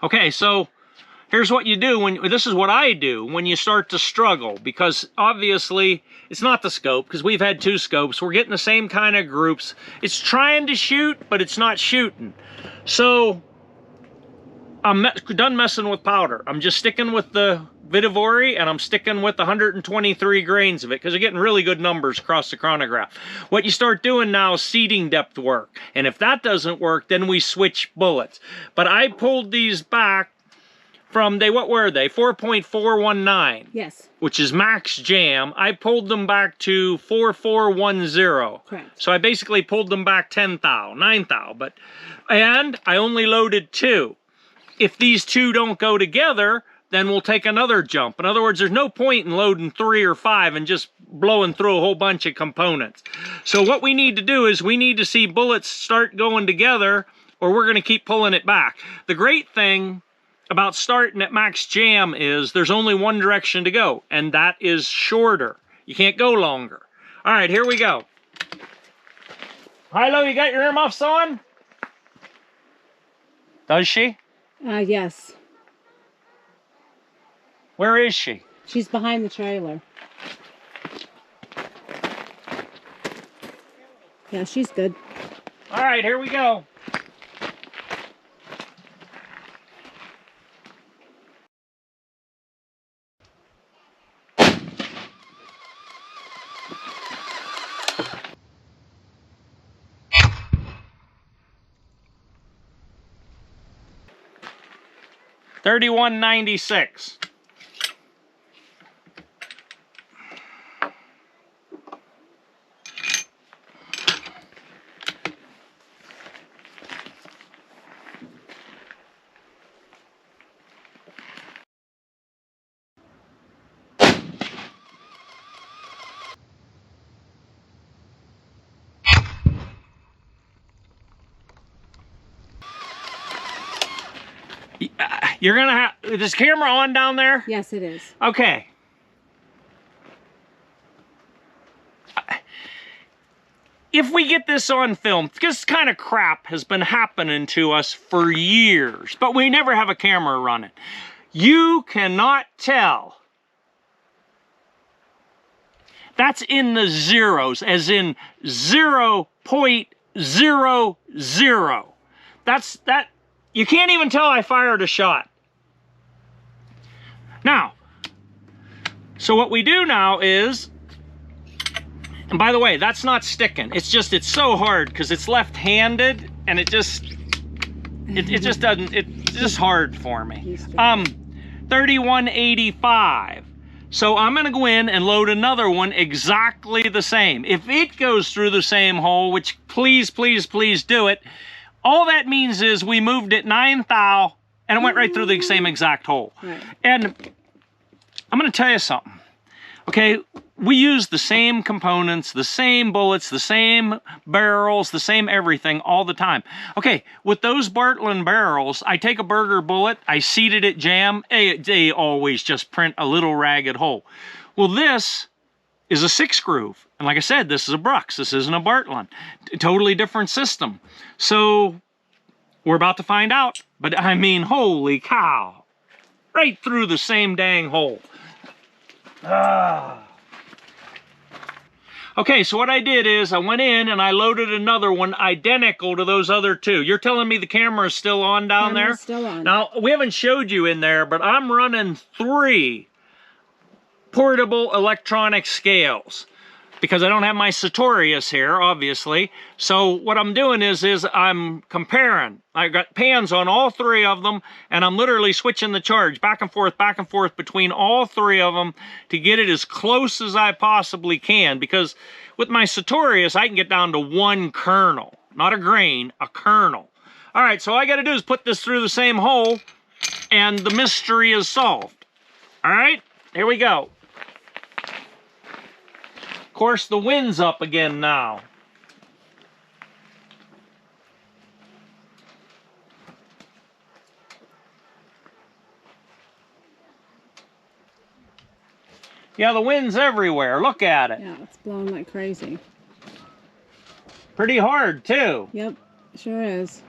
Okay, so here's what you do when, this is what I do when you start to struggle, because obviously it's not the scope, because we've had 2 scopes. We're getting the same kind of groups. It's trying to shoot, but it's not shooting. So I'm done messing with powder. I'm just sticking with the Vitivori, and I'm sticking with 123 grains of it, because they're getting really good numbers across the chronograph. What you start doing now is seating depth work, and if that doesn't work, then we switch bullets. But I pulled these back from, what were they? 4.419. Yes. Which is max jam. I pulled them back to 4410. Correct. So I basically pulled them back 10 thou, 9 thou, and I only loaded 2. If these 2 don't go together, then we'll take another jump. In other words, there's no point in loading 3 or 5 and just blowing through a whole bunch of components. So what we need to do is we need to see bullets start going together, or we're going to keep pulling it back. The great thing about starting at max jam is there's only one direction to go, and that is shorter. You can't go longer. All right, here we go. Hilo, you got your earmuffs on? Does she? Yes. Where is she? She's behind the trailer. Yeah, she's good. All right, here we go. $31.96. You're gonna have, is this camera on down there? Yes, it is. Okay. If we get this on film, this kind of crap has been happening to us for years, but we never have a camera running. You cannot tell. That's in the zeros, as in 0.00. That. You can't even tell I fired a shot. Now, so what we do now is, and by the way, that's not sticking. It's just, it's so hard because it's left-handed, and it just doesn't, it's just hard for me. 3185. So I'm gonna go in and load another one exactly the same. If it goes through the same hole, which please, please, please do it, all that means is we moved it 9 thou, and it went right through the same exact hole. Right. And I'm going to tell you something. Okay, we use the same components, the same bullets, the same barrels, the same everything all the time. Okay, with those Bartlein barrels, I take a burger bullet, I seat it at jam, they always just print a little ragged hole. Well, this is a 6 groove. And like I said, this is a Brux, this isn't a Bartlein. Totally different system. So we're about to find out, but I mean, holy cow. Right through the same dang hole. Okay, so what I did is I went in and I loaded another one identical to those other 2. You're telling me the camera is still on down there? Still on. Now, we haven't showed you in there, but I'm running 3 portable electronic scales because I don't have my Sartorius here, obviously. So what I'm doing is I'm comparing. I got pans on all 3 of them, and I'm literally switching the charge back and forth between all 3 of them to get it as close as I possibly can, because with my Sartorius, I can get down to 1 kernel, not a grain, a kernel. All right, so all I gotta do is put this through the same hole, and the mystery is solved. All right, here we go. Of course, the wind's up again now. Yeah, the wind's everywhere. Look at it. Yeah, it's blowing like crazy. Pretty hard, too. Yep, sure is.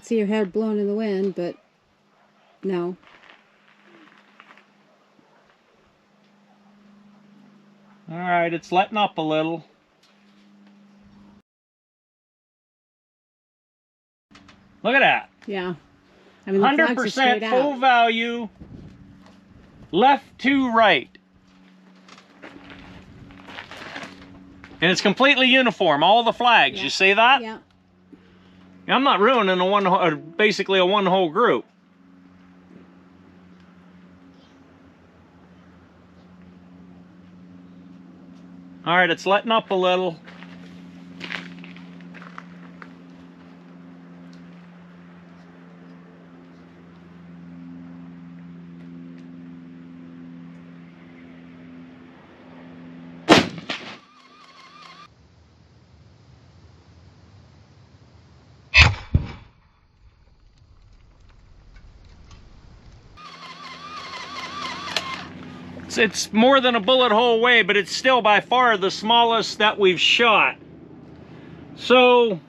could see your hair blown in the wind, but no. All right, it's letting up a little. Look at that. Yeah. I mean, the flags are 100% straight full out. value, left to right. And it's completely uniform, all the flags. Yeah. You see that? Yeah. I'm not ruining basically a one whole group. All right, it's letting up a little. It's more than a bullet hole away, but it's still by far the smallest that we've shot. So,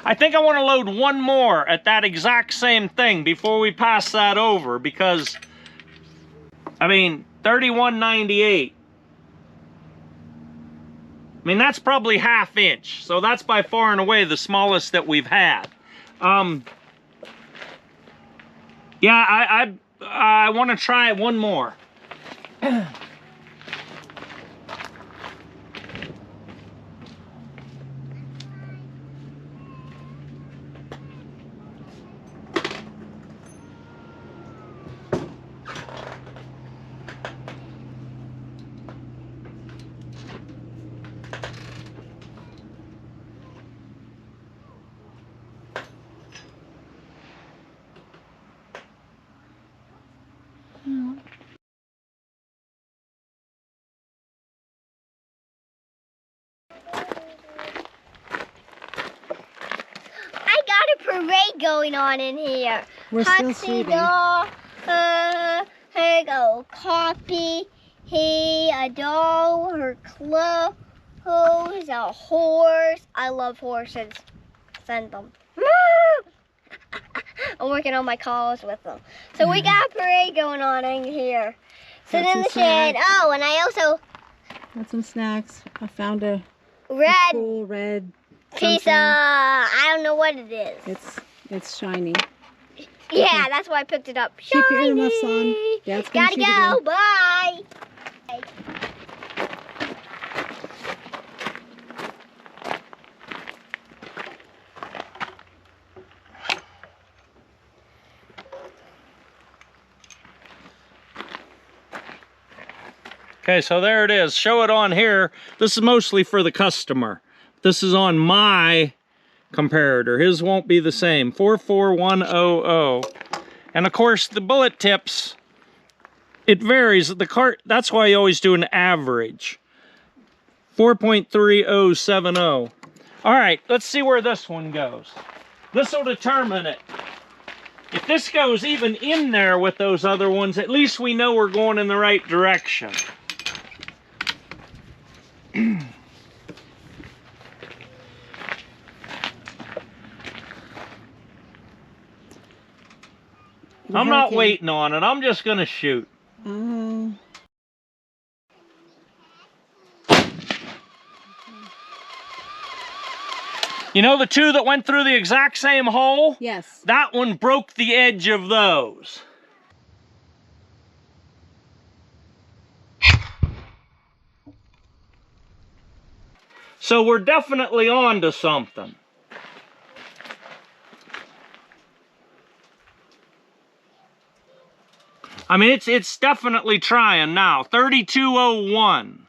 I think I want to load one more at that exact same thing before we pass that over, because, I mean, 3198. I mean, that's probably ½ inch, so that's by far and away the smallest that we've had. Yeah, I want to try it one more. Parade going on in here. We're still shooting. Here go copy. Hey, a doll, her clothes, a horse. I love horses. Send them. I'm working on my calls with them. So we got a parade going on in here. Sit in the shed. Oh, and I also got some snacks. I found a cool red piece of, I don't know what it is. It's shiny. Yeah, that's why I picked it up. Shiny. Keep your earmuffs on. Dad's gonna Gotta go. again. Bye. Okay, so there it is. Show it on here. This is mostly for the customer. This is on my comparator. His won't be the same. 44100. And of course, the bullet tips, it varies. The cart, that's why you always do an average. 4.3070. All right, let's see where this one goes. This will determine it. If this goes even in there with those other ones, at least we know we're going in the right direction. I'm not waiting on it. I'm just going to shoot. Oh. You know the two that went through the exact same hole? Yes. That one broke the edge of those. So we're definitely on to something. I mean, it's definitely trying now. 3201.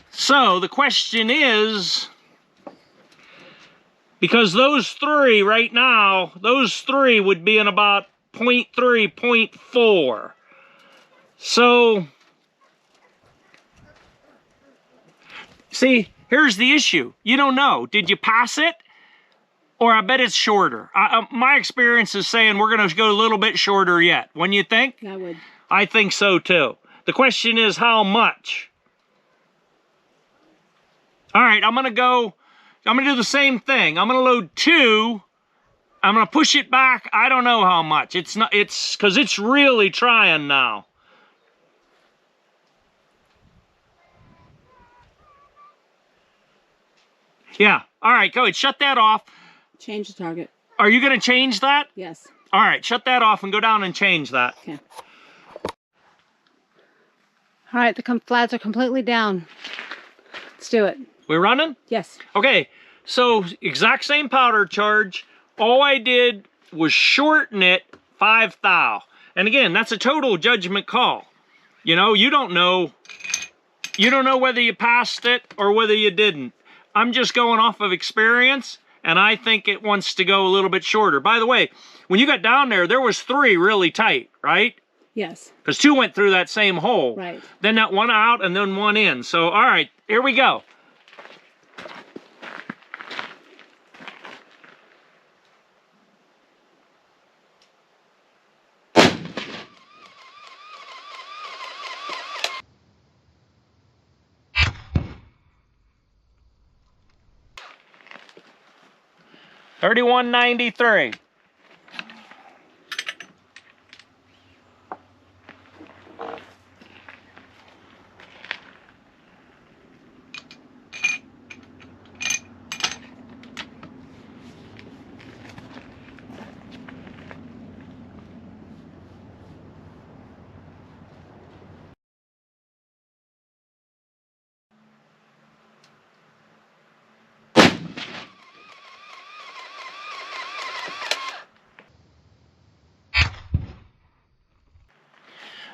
So the question is, because those three right now, those three would be in about 0.3, 0.4. So, see, here's the issue. You don't know. Did you pass it? Or I bet it's shorter. My experience is saying we're going to go a little bit shorter yet. When you think? I would. I think so too. The question is how much? All right, I'm gonna do the same thing. I'm gonna load 2. I'm gonna push it back. I don't know how much. It's because it's really trying now. Yeah, all right, go ahead, shut that off. Change the target. Are you gonna change that? Yes. All right, shut that off and go down and change that. Okay. All right, the flags are completely down. Let's do it. We're running? Yes. Okay, so exact same powder charge. All I did was shorten it 5 thou. And again, that's a total judgment call. You know, you don't know whether you passed it or whether you didn't. I'm just going off of experience, and I think it wants to go a little bit shorter. By the way, when you got down there was 3 really tight, right? Yes. Because 2 went through that same hole. Right. Then that 1 out and then 1 in. So, all right, here we go. $31.93.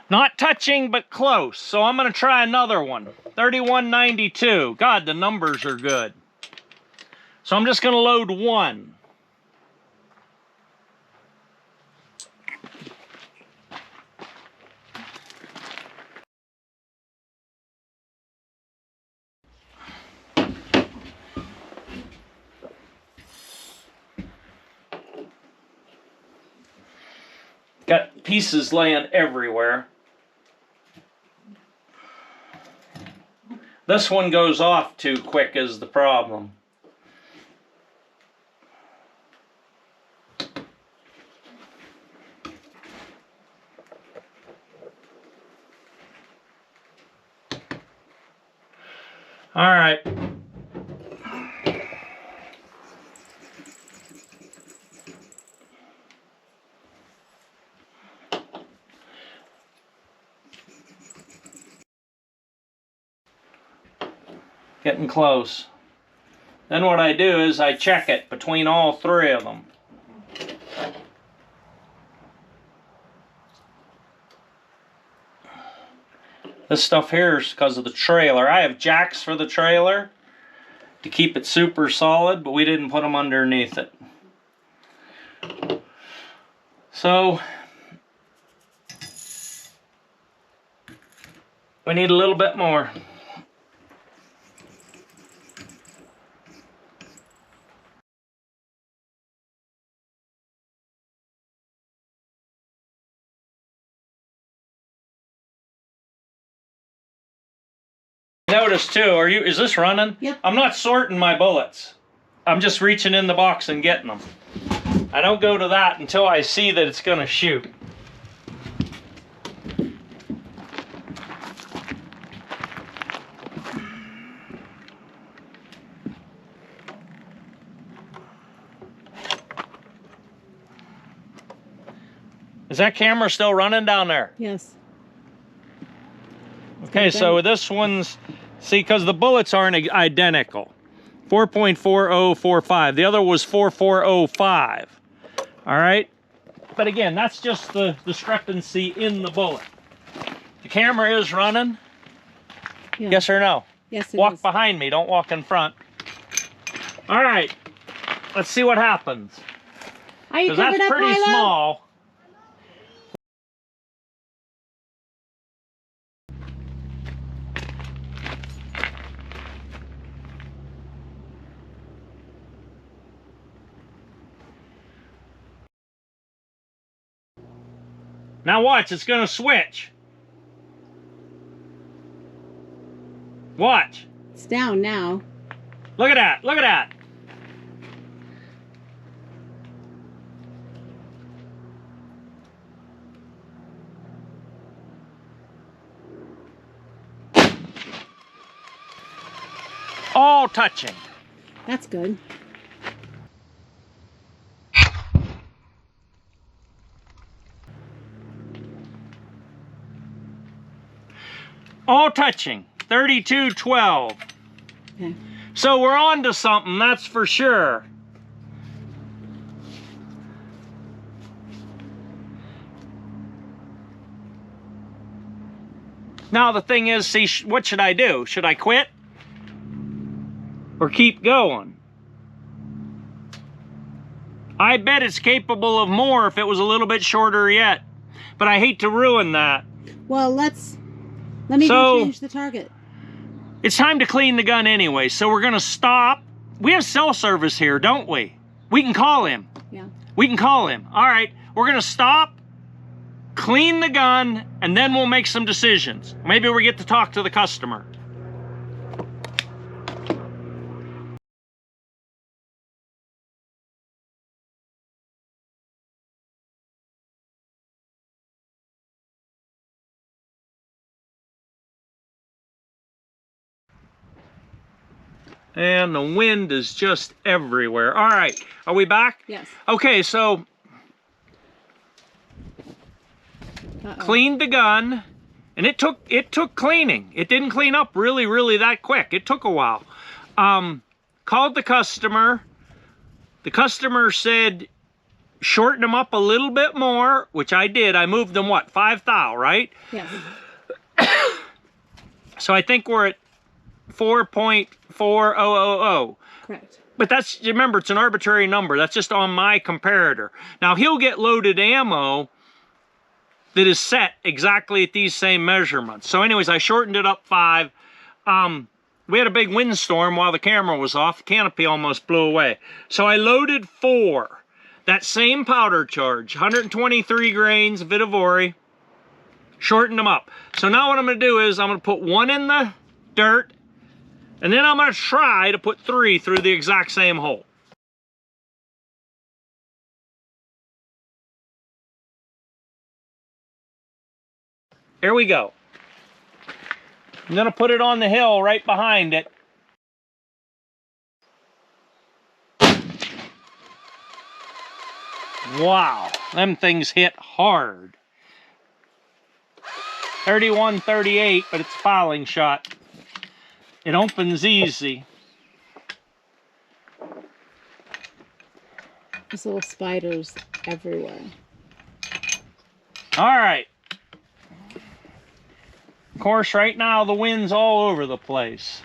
Not touching, but close. So I'm going to try another one. $31.92. God, the numbers are good. So I'm just going to load 1. Got pieces laying everywhere. This one goes off too quick is the problem. All right. Getting close. Then what I do is I check it between all 3 of them. This stuff here is because of the trailer. I have jacks for the trailer to keep it super solid, but we didn't put them underneath it. So we need a little bit more. Notice too, is this running? Yep. I'm not sorting my bullets. I'm just reaching in the box and getting them. I don't go to that until I see that it's going to shoot. Is that camera still running down there? Yes. Okay, so this one's, see, because the bullets aren't identical. 4.4045. The other was 4405. All right? But again, that's just the discrepancy in the bullet. The camera is running? Yeah. Yes or no? Yes, it Walk is. behind me, don't walk in front. All right, let's see what happens. Are you Because covered that's up, pretty Milo? small. Now watch, it's gonna switch. Watch. It's down now. Look at that, look at that. All touching. That's good. All touching. 3212. Okay. So we're on to something, that's for sure. Now the thing is, see, what should I do? Should I quit? Or keep going? I bet it's capable of more if it was a little bit shorter yet. But I hate to ruin that. Well, let me go change the target. It's time to clean the gun anyway, so we're gonna stop. We have cell service here, don't we? We can call him. Yeah. We can call him. All right, we're gonna stop, clean the gun, and then we'll make some decisions. Maybe we get to talk to the customer. And the wind is just everywhere. All right, are we back? Yes. Okay, so cleaned the gun, and it took cleaning. It didn't clean up really that quick. It took a while. Called the customer. The customer said shorten them up a little bit more, which I did. I moved them, what, 5 thou, right? Yes. So I think we're at 4.4000. Correct. But that's, remember, it's an arbitrary number. That's just on my comparator. Now, he'll get loaded ammo that is set exactly at these same measurements. So anyways, I shortened it up 5. We had a big windstorm while the camera was off. The canopy almost blew away. So I loaded 4. That same powder charge, 123 grains Vitavori, shortened them up. So now what I'm going to do is I'm going to put 1 in the dirt, and then I'm going to try to put 3 through the exact same hole. Here we go. I'm going to put it on the hill right behind it. Wow, them things hit hard. 31-38, but it's a fouling shot. It opens easy. There's little spiders everywhere. All right. Of course, right now the wind's all over the place.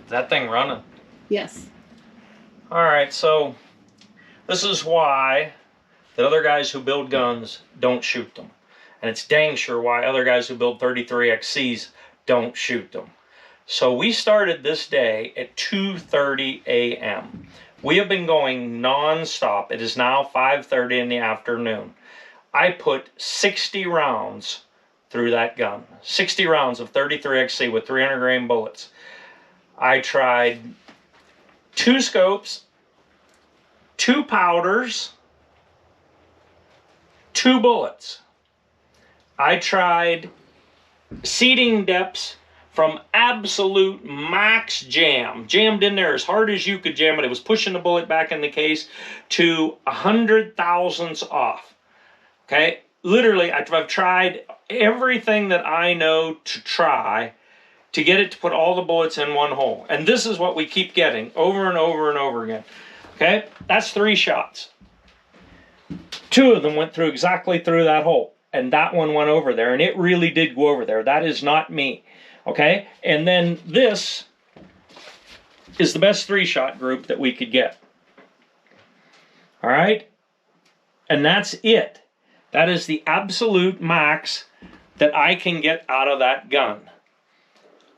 Is that thing running? Yes. All right, so this is why the other guys who build guns don't shoot them. And it's dang sure why other guys who build 33XCs don't shoot them. So we started this day at 2:30 a.m. We have been going non-stop. It is now 5:30 in the afternoon. I put 60 rounds through that gun. 60 rounds of 33XC with 300 grain bullets. I tried 2 scopes, 2 powders, 2 bullets. I tried seating depths from absolute max jam, jammed in there as hard as you could jam it. It was pushing the bullet back in the case to 100 thousandths off. Okay, literally, I've tried everything that I know to try to get it to put all the bullets in one hole. And this is what we keep getting over and over and over again. Okay, that's 3 shots. 2 of them went through exactly through that hole. And that one went over there, and it really did go over there. That is not me. Okay, and then this is the best 3-shot group that we could get. All right, and that's it. That is the absolute max that I can get out of that gun.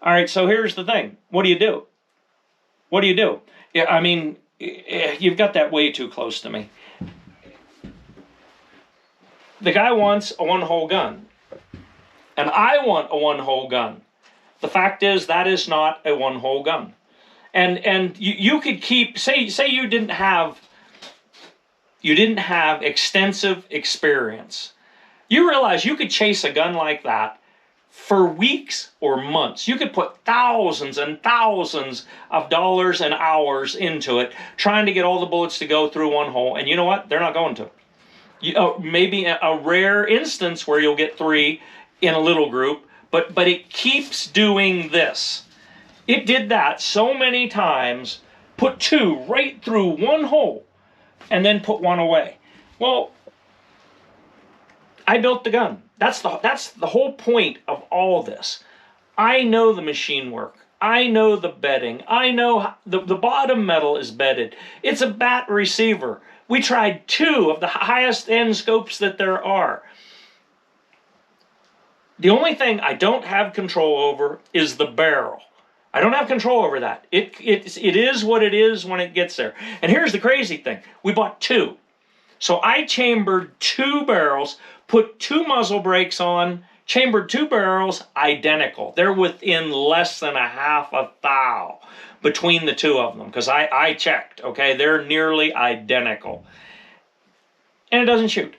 All right, so here's the thing. What do you do? What do you do? Yeah, I mean, you've got that way too close to me. The guy wants a 1-hole gun, and I want a 1-hole gun. The fact is that is not a 1-hole gun. And you could keep, say you didn't have extensive experience. You realize you could chase a gun like that for weeks or months. You could put thousands and thousands of dollars and hours into it, trying to get all the bullets to go through 1 hole. And you know what? They're not going to. Maybe a rare instance where you'll get 3 in a little group, but it keeps doing this. It did that so many times, put 2 right through 1 hole, and then put 1 away. Well, I built the gun. That's the whole point of all this. I know the machine work. I know the bedding. I know the bottom metal is bedded. It's a bat receiver. We tried 2 of the highest end scopes that there are. The only thing I don't have control over is the barrel. I don't have control over that. It is what it is when it gets there. And here's the crazy thing. We bought 2. So I chambered 2 barrels, put 2 muzzle brakes on, chambered 2 barrels identical. They're within less than a half a thou between the 2 of them, because I checked, okay? They're nearly identical. And it doesn't shoot.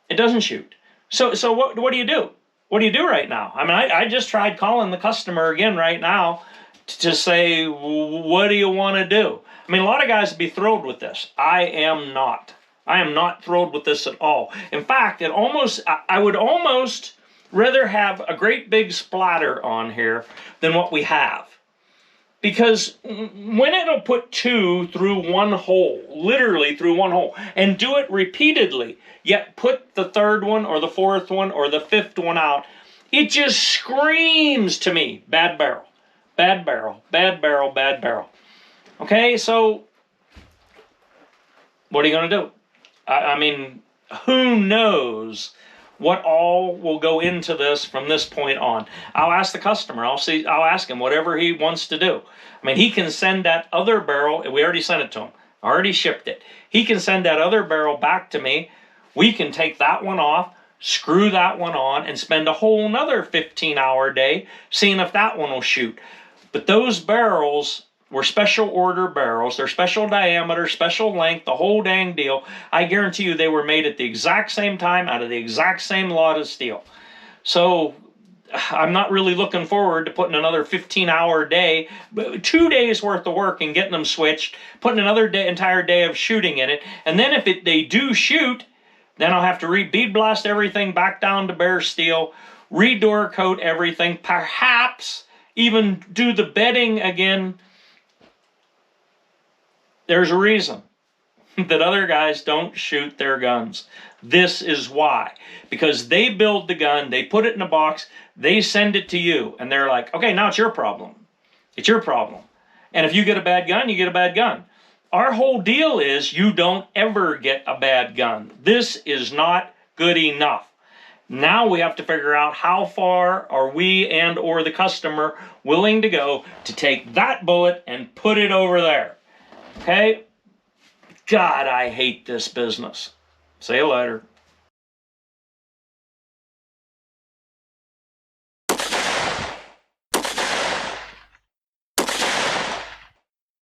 It doesn't shoot. So what do you do? What do you do right now? I mean, I just tried calling the customer again right now to say, what do you want to do? I mean, a lot of guys would be thrilled with this. I am not. I am not thrilled with this at all. In fact, I would almost rather have a great big splatter on here than what we have. Because when it'll put 2 through 1 hole, literally through 1 hole, and do it repeatedly, yet put the 3rd one or the 4th one or the 5th one out, it just screams to me, bad barrel, bad barrel, bad barrel, bad barrel. Okay, so what are you going to do? I mean, who knows what all will go into this from this point on. I'll ask the customer. I'll ask him whatever he wants to do. I mean, he can send that other barrel. We already sent it to him. I already shipped it. He can send that other barrel back to me. We can take that one off, screw that one on, and spend a whole nother 15-hour day seeing if that one will shoot. But those barrels were special order barrels. They're special diameter, special length, the whole dang deal. I guarantee you they were made at the exact same time out of the exact same lot of steel. So I'm not really looking forward to putting another 15-hour day, 2 days worth of work and getting them switched, putting another entire day of shooting in it. And then if they do shoot, then I'll have to bead blast everything back down to bare steel, redoor coat everything, perhaps even do the bedding again. There's a reason that other guys don't shoot their guns. This is why. Because they build the gun, they put it in a box, they send it to you, and they're like, okay, now it's your problem. It's your problem. And if you get a bad gun, you get a bad gun. Our whole deal is you don't ever get a bad gun. This is not good enough. Now we have to figure out how far are we and or the customer willing to go to take that bullet and put it over there. Okay? God, I hate this business. See you later.